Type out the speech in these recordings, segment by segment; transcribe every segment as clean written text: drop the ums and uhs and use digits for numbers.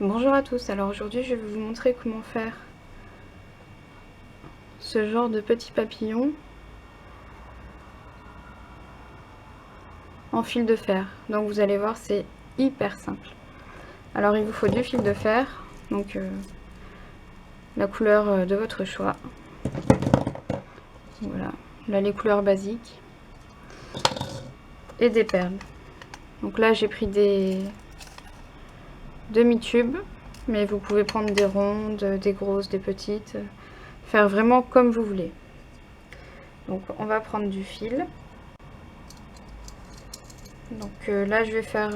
Bonjour à tous, alors aujourd'hui je vais vous montrer comment faire ce genre de petit papillon en fil de fer. Donc vous allez voir, c'est hyper simple. Alors il vous faut du fil de fer, donc la couleur de votre choix. Voilà, là les couleurs basiques. Et des perles. Donc là j'ai pris des demi-tubes, mais vous pouvez prendre des rondes, des grosses, des petites. Faire vraiment comme vous voulez. Donc on va prendre du fil. Donc là je vais faire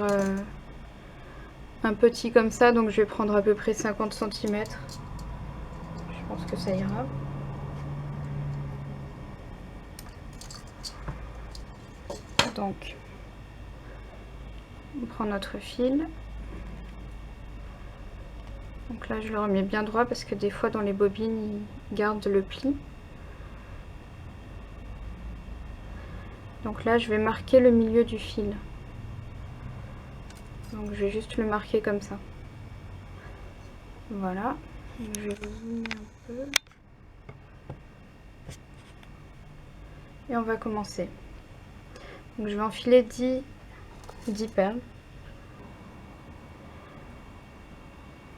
un petit comme ça, donc je vais prendre à peu près 50 cm. Je pense que ça ira. Donc on prend notre fil. Donc là je le remets bien droit parce que des fois dans les bobines il garde le pli. Donc là je vais marquer le milieu du fil. Donc je vais juste le marquer comme ça. Voilà. Je vais vous zoomer un peu. Et on va commencer. Donc je vais enfiler 10 perles.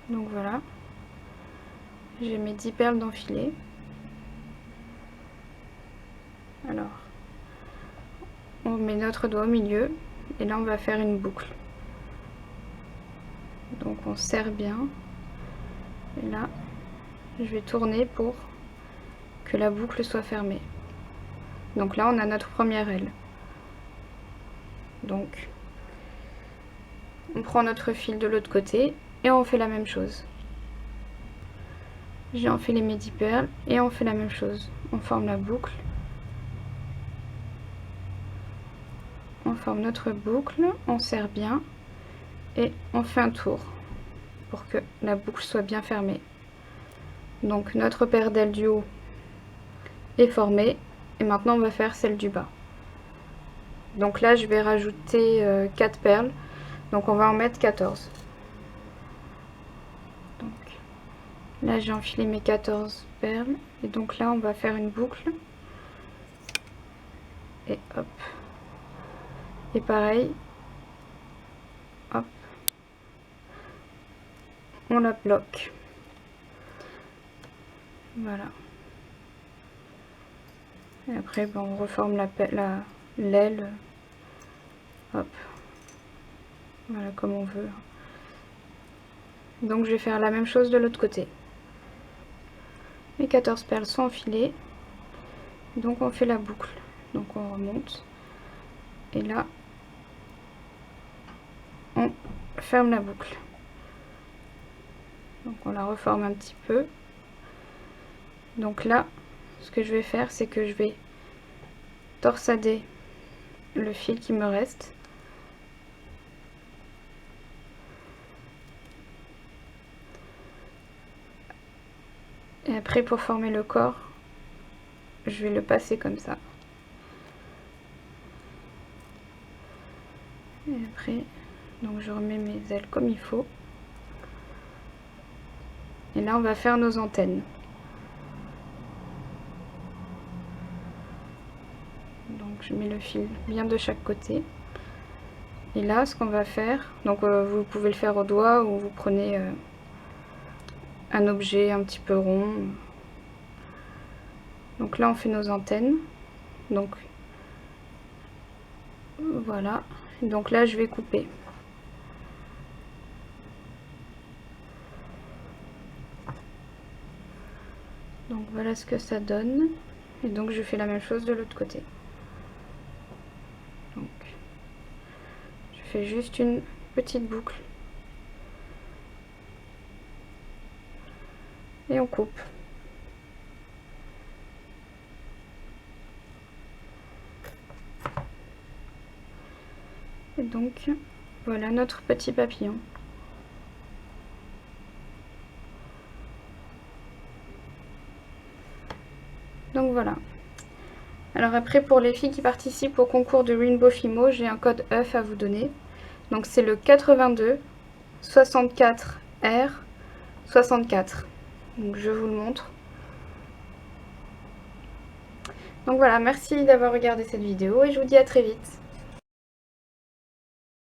Donc voilà. J'ai mes 10 perles d'enfiler. Alors, on met notre doigt au milieu et là on va faire une boucle. Donc on serre bien. Et là, je vais tourner pour que la boucle soit fermée. Donc là, on a notre première aile. Donc, on prend notre fil de l'autre côté et on fait la même chose. J'ai enfilé mes 10 perles et on fait la même chose. On forme la boucle. On forme notre boucle, on serre bien et on fait un tour pour que la boucle soit bien fermée. Donc notre paire d'ailes du haut est formée et maintenant on va faire celle du bas. Donc là je vais rajouter 4 perles, donc on va en mettre 14. Donc là j'ai enfilé mes 14 perles et donc là on va faire une boucle et hop. Et pareil, hop, on la bloque. Voilà. Et après, ben, on reforme l'aile. Hop. Voilà, comme on veut. Donc, je vais faire la même chose de l'autre côté. Les 14 perles sont enfilées. Donc, on fait la boucle. Donc, on remonte. Et là, on ferme la boucle. Donc, on la reforme un petit peu. Donc là, ce que je vais faire, c'est que je vais torsader le fil qui me reste. Et après, pour former le corps, je vais le passer comme ça. Et après, donc je remets mes ailes comme il faut. Et là, on va faire nos antennes. Donc je mets le fil bien de chaque côté. Et là, ce qu'on va faire, donc vous pouvez le faire au doigt ou vous prenez un objet un petit peu rond. Donc là, on fait nos antennes. Donc voilà. Donc là, je vais couper. Donc voilà ce que ça donne. Et donc je fais la même chose de l'autre côté. Donc je fais juste une petite boucle. Et on coupe. Et donc voilà notre petit papillon. Donc voilà. Alors après, pour les filles qui participent au concours de Rainbow Fimo, j'ai un code EUF à vous donner. Donc c'est le 82 64 R64. Donc je vous le montre. Donc voilà, merci d'avoir regardé cette vidéo et je vous dis à très vite.